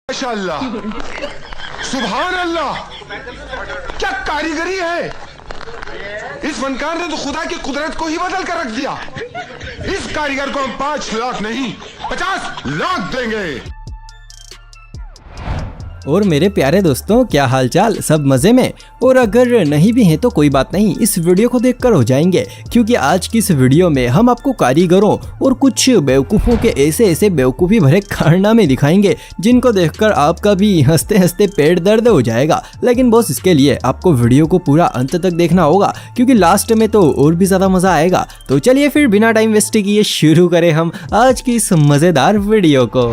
माशाअल्लाह, सुभान अल्लाह, क्या कारीगरी है। इस फनकार ने तो खुदा की कुदरत को ही बदल कर रख दिया। इस कारीगर को हम 5 लाख नहीं 50 लाख देंगे। और मेरे प्यारे दोस्तों, क्या हालचाल, सब मजे में। और अगर नहीं भी हैं तो कोई बात नहीं, इस वीडियो को देखकर हो जाएंगे, क्योंकि आज की इस वीडियो में हम आपको कारीगरों और कुछ बेवकूफ़ों के ऐसे बेवकूफ़ी भरे कारनामे दिखाएंगे जिनको देखकर आपका भी हंसते हंसते पेट दर्द हो जाएगा। लेकिन बॉस, इसके लिए आपको वीडियो को पूरा अंत तक देखना होगा, क्योंकि लास्ट में तो और भी ज़्यादा मज़ा आएगा। तो चलिए फिर बिना टाइम वेस्ट किए शुरू करें हम आज की इस मज़ेदार वीडियो को।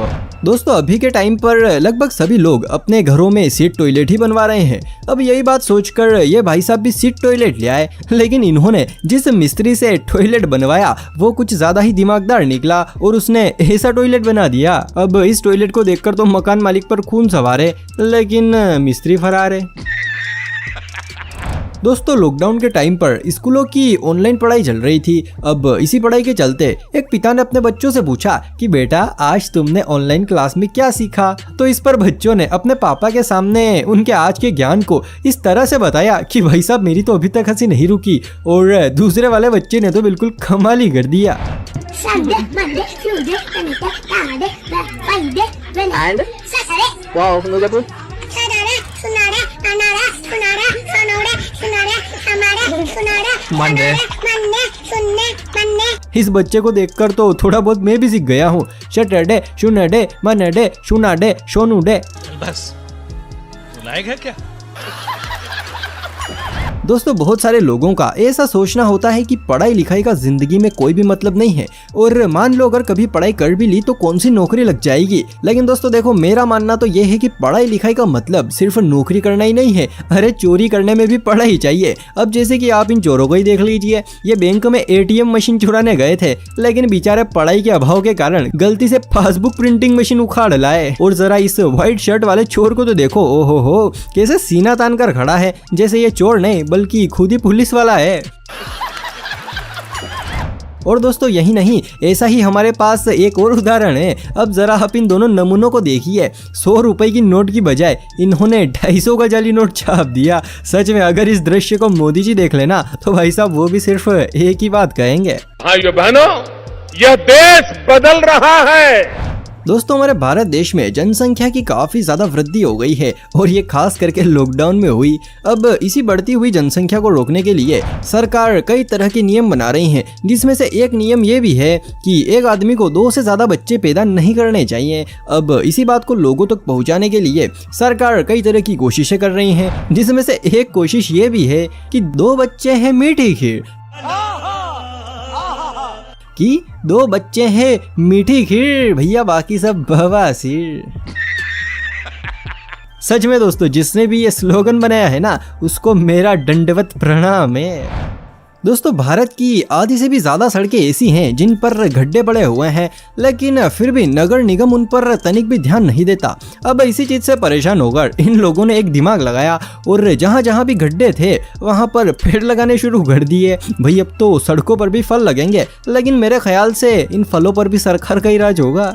दोस्तों, अभी के टाइम पर लगभग सभी लोग अपने घरों में सीट टॉयलेट ही बनवा रहे हैं। अब यही बात सोचकर ये भाई साहब भी सीट टॉयलेट ले आए, लेकिन इन्होंने जिस मिस्त्री से टॉयलेट बनवाया वो कुछ ज्यादा ही दिमागदार निकला और उसने ऐसा टॉयलेट बना दिया। अब इस टॉयलेट को देखकर तो मकान मालिक पर खून सवार है, लेकिन मिस्त्री फरार है। दोस्तों, लॉकडाउन के टाइम पर स्कूलों की ऑनलाइन पढ़ाई चल रही थी। अब इसी पढ़ाई के चलते एक पिता ने अपने बच्चों से पूछा कि बेटा, आज तुमने ऑनलाइन क्लास में क्या सीखा। तो इस पर बच्चों ने अपने पापा के सामने उनके आज के ज्ञान को इस तरह से बताया कि भाई साहब, मेरी तो अभी तक हंसी नहीं रुकी। और दूसरे वाले बच्चे ने तो बिल्कुल कमाल ही कर दिया। इस बच्चे को देखकर तो थोड़ा बहुत मैं भी सीख गया हूँ। शटरडे, शुनडे, मनडे, शुनाडे, शोनुडे। बस लायक है क्या? दोस्तों, बहुत सारे लोगों का ऐसा सोचना होता है कि पढ़ाई लिखाई का जिंदगी में कोई भी मतलब नहीं है, और मान लो अगर कभी पढ़ाई कर भी ली तो कौन सी नौकरी लग जाएगी। लेकिन दोस्तों देखो, मेरा मानना तो ये है कि पढ़ाई लिखाई का मतलब सिर्फ नौकरी करना ही नहीं है। अरे, चोरी करने में भी पढ़ाई चाहिए। अब जैसे कि आप इन चोरों को ही देख लीजिए, ये बैंक में ATM मशीन चुराने गए थे, लेकिन बेचारे पढ़ाई के अभाव के कारण गलती से पासबुक प्रिंटिंग मशीन उखाड़ लाए। और जरा इस व्हाइट शर्ट वाले चोर को तो देखो, ओहो हो, कैसे सीना तान कर खड़ा है, जैसे ये चोर नहीं बल्कि खुद ही पुलिस वाला है। और दोस्तों, यही नहीं, ऐसा ही हमारे पास एक और उदाहरण है। अब जरा आप इन दोनों नमूनों को देखिए। 100 रुपए की नोट की बजाय इन्होंने 250 का जाली नोट छाप दिया। सच में अगर इस दृश्य को मोदी जी देख लेना तो भाई साहब वो भी सिर्फ एक ही बात कहेंगे, भाइयों बहनों, यह देश बदल रहा है। दोस्तों, हमारे भारत देश में जनसंख्या की काफी ज्यादा वृद्धि हो गई है, और ये खास करके लॉकडाउन में हुई। अब इसी बढ़ती हुई जनसंख्या को रोकने के लिए सरकार कई तरह के नियम बना रही है, जिसमें से एक नियम ये भी है कि एक आदमी को 2 से ज्यादा बच्चे पैदा नहीं करने चाहिए। अब इसी बात को लोगों तक पहुंचाने के लिए सरकार कई तरह की कोशिशें कर रही है, जिसमें से एक कोशिश ये भी है कि 2 बच्चे हैं मीठी खीर, कि 2 बच्चे हैं मीठी खीर, भैया बाकी सब बवासीर। सच में दोस्तों, जिसने भी ये स्लोगन बनाया है ना, उसको मेरा दंडवत प्रणाम है। दोस्तों, भारत की आधी से भी ज्यादा सड़कें ऐसी हैं जिन पर गड्ढे पड़े हुए हैं, लेकिन फिर भी नगर निगम उन पर तनिक भी ध्यान नहीं देता। अब इसी चीज से परेशान होकर इन लोगों ने एक दिमाग लगाया और जहां जहां भी गड्ढे थे वहां पर पेड़ लगाने शुरू कर दिए। भाई, अब तो सड़कों पर भी फल लगेंगे, लेकिन मेरे ख्याल से इन फलों पर भी सरकार का ही राज होगा।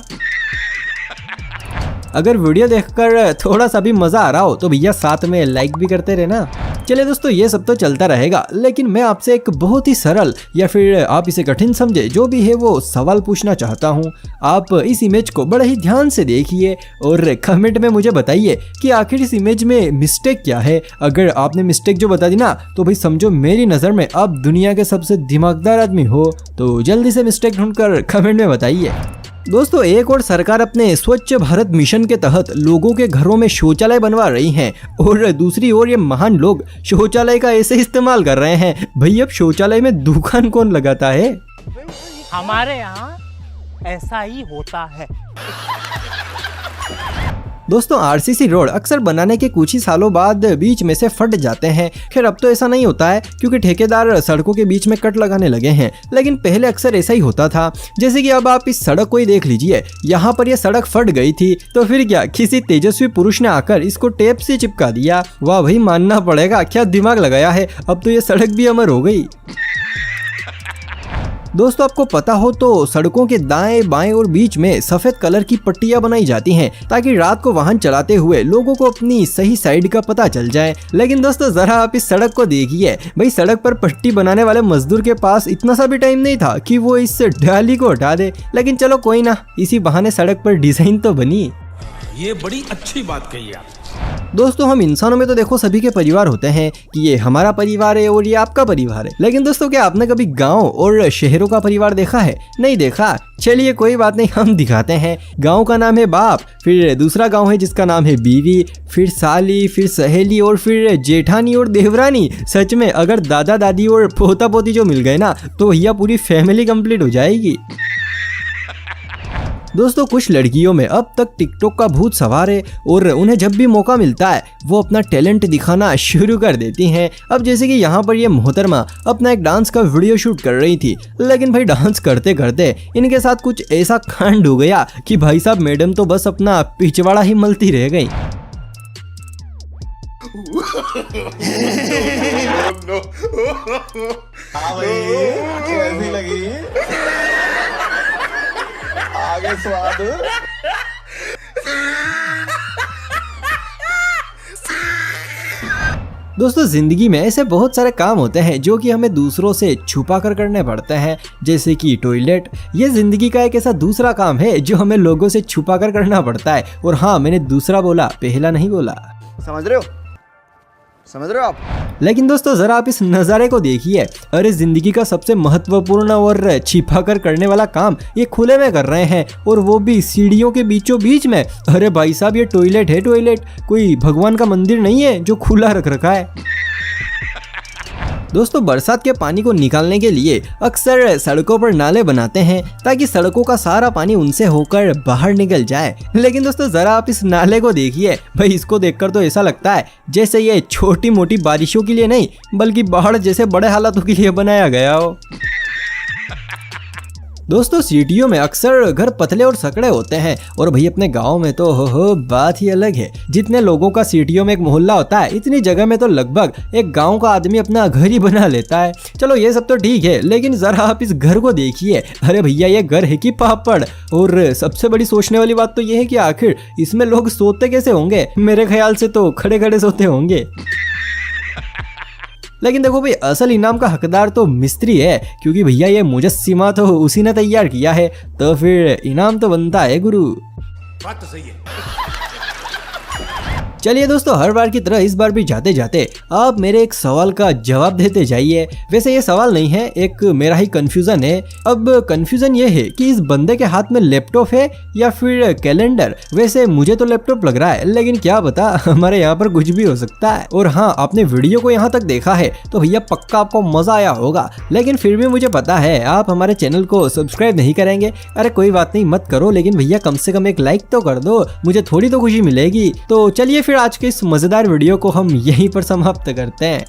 अगर वीडियो देखकर थोड़ा सा भी मजा आ रहा हो तो भैया साथ में लाइक भी करते रहना। चलिए दोस्तों, ये सब तो चलता रहेगा, लेकिन मैं आपसे एक बहुत ही सरल या फिर आप इसे कठिन समझे, जो भी है वो सवाल पूछना चाहता हूँ। आप इस इमेज को बड़े ही ध्यान से देखिए और कमेंट में मुझे बताइए कि आखिर इस इमेज में मिस्टेक क्या है। अगर आपने मिस्टेक जो बता दी ना, तो भाई समझो मेरी नज़र में आप दुनिया के सबसे दिमागदार आदमी हो। तो जल्दी से मिस्टेक ढूंढकर कमेंट में बताइए। दोस्तों, एक और सरकार अपने स्वच्छ भारत मिशन के तहत लोगों के घरों में शौचालय बनवा रही हैं, और दूसरी ओर ये महान लोग शौचालय का ऐसे इस्तेमाल कर रहे हैं। भाई, अब शौचालय में दुकान कौन लगाता है? हमारे यहाँ ऐसा ही होता है। दोस्तों, RCC रोड अक्सर बनाने के कुछ ही सालों बाद बीच में से फट जाते हैं। खैर, अब तो ऐसा नहीं होता है, क्योंकि ठेकेदार सड़कों के बीच में कट लगाने लगे हैं, लेकिन पहले अक्सर ऐसा ही होता था। जैसे कि अब आप इस सड़क को ही देख लीजिए, यहाँ पर यह सड़क फट गई थी, तो फिर क्या, किसी तेजस्वी पुरुष ने आकर इसको टेप से चिपका दिया। वाह भाई, मानना पड़ेगा, क्या दिमाग लगाया है। अब तो ये सड़क भी अमर हो गई। दोस्तों आपको पता हो तो सड़कों के दाएं बाएं और बीच में सफेद कलर की पट्टियां बनाई जाती हैं ताकि रात को वाहन चलाते हुए लोगों को अपनी सही साइड का पता चल जाए। लेकिन दोस्तों जरा आप इस सड़क को देखिए, भाई सड़क पर पट्टी बनाने वाले मजदूर के पास इतना सा भी टाइम नहीं था कि वो इस डाली को हटा दे। लेकिन चलो कोई ना, इसी बहाने सड़क पर डिजाइन तो बनी। ये बड़ी अच्छी बात कही आप। दोस्तों हम इंसानों में तो देखो सभी के परिवार होते हैं कि ये हमारा परिवार है और ये आपका परिवार है। लेकिन दोस्तों क्या आपने कभी गांव और शहरों का परिवार देखा है? नहीं देखा? चलिए कोई बात नहीं, हम दिखाते हैं। गांव का नाम है बाप, फिर दूसरा गांव है जिसका नाम है बीवी, फिर साली, फिर सहेली और फिर जेठानी और देवरानी। सच में अगर दादा दादी और पोता पोती जो मिल गए ना तो भैया पूरी फैमिली कंप्लीट हो जाएगी। दोस्तों कुछ लड़कियों में अब तक टिकटॉक का भूत सवार है और उन्हें जब भी मौका मिलता है वो अपना टैलेंट दिखाना शुरू कर देती हैं। अब जैसे कि यहाँ पर ये मोहतरमा अपना एक डांस का वीडियो शूट कर रही थी, लेकिन भाई डांस करते करते इनके साथ कुछ ऐसा कांड हो गया कि भाई साहब मैडम तो बस अपना पिछवाड़ा ही मलती रह गई। कैसी लगी? आगे स्वाद। दोस्तों जिंदगी में ऐसे बहुत सारे काम होते हैं जो कि हमें दूसरों से छुपा कर करने पड़ते हैं, जैसे कि टॉयलेट। ये जिंदगी का एक ऐसा दूसरा काम है जो हमें लोगों से छुपा कर करना पड़ता है। और हाँ, मैंने दूसरा बोला, पहला नहीं बोला। समझ रहे हो? समझ रहे हो आप? लेकिन दोस्तों जरा आप इस नज़ारे को देखिए। अरे जिंदगी का सबसे महत्वपूर्ण और छिपा कर करने वाला काम ये खुले में कर रहे हैं, और वो भी सीढ़ियों के बीचों बीच में। अरे भाई साहब ये टॉयलेट है, टॉयलेट कोई भगवान का मंदिर नहीं है जो खुला रख रखा है। दोस्तों बरसात के पानी को निकालने के लिए अक्सर सड़कों पर नाले बनाते हैं ताकि सड़कों का सारा पानी उनसे होकर बाहर निकल जाए। लेकिन दोस्तों जरा आप इस नाले को देखिए, भाई इसको देखकर तो ऐसा लगता है जैसे ये छोटी मोटी बारिशों के लिए नहीं बल्कि बाढ़ जैसे बड़े हालातों के लिए बनाया गया हो। दोस्तों सिटियों में अक्सर घर पतले और सकड़े होते हैं, और भाई अपने गांव में तो हो बात ही अलग है। जितने लोगों का सिटियों में एक मोहल्ला होता है, इतनी जगह में तो लगभग एक गांव का आदमी अपना घर ही बना लेता है। चलो ये सब तो ठीक है, लेकिन जरा आप इस घर को देखिए। अरे भैया ये घर है कि पापड़? और सबसे बड़ी सोचने वाली बात तो ये है कि आखिर इसमें लोग सोते कैसे होंगे? मेरे ख्याल से तो खड़े खड़े सोते होंगे। लेकिन देखो भाई असल इनाम का हकदार तो मिस्त्री है, क्योंकि भैया ये मुजस्सिमा तो उसी ने तैयार किया है, तो फिर इनाम तो बनता है गुरु। बात तो सही है। चलिए दोस्तों हर बार की तरह इस बार भी जाते जाते आप मेरे एक सवाल का जवाब देते जाइए। वैसे ये सवाल नहीं है, एक मेरा ही कंफ्यूजन है। अब कंफ्यूजन ये है कि इस बंदे के हाथ में लैपटॉप है या फिर कैलेंडर। वैसे मुझे तो लैपटॉप लग रहा है, लेकिन क्या पता हमारे यहाँ पर कुछ भी हो सकता है। और हाँ, आपने वीडियो को यहाँ तक देखा है तो भैया पक्का आपको मजा आया होगा, लेकिन फिर भी मुझे पता है आप हमारे चैनल को सब्सक्राइब नहीं करेंगे। अरे कोई बात नहीं, मत करो, लेकिन भैया कम से कम एक लाइक तो कर दो, मुझे थोड़ी तो खुशी मिलेगी। तो चलिए फिर आज के इस मजेदार वीडियो को हम यहीं पर समाप्त करते हैं।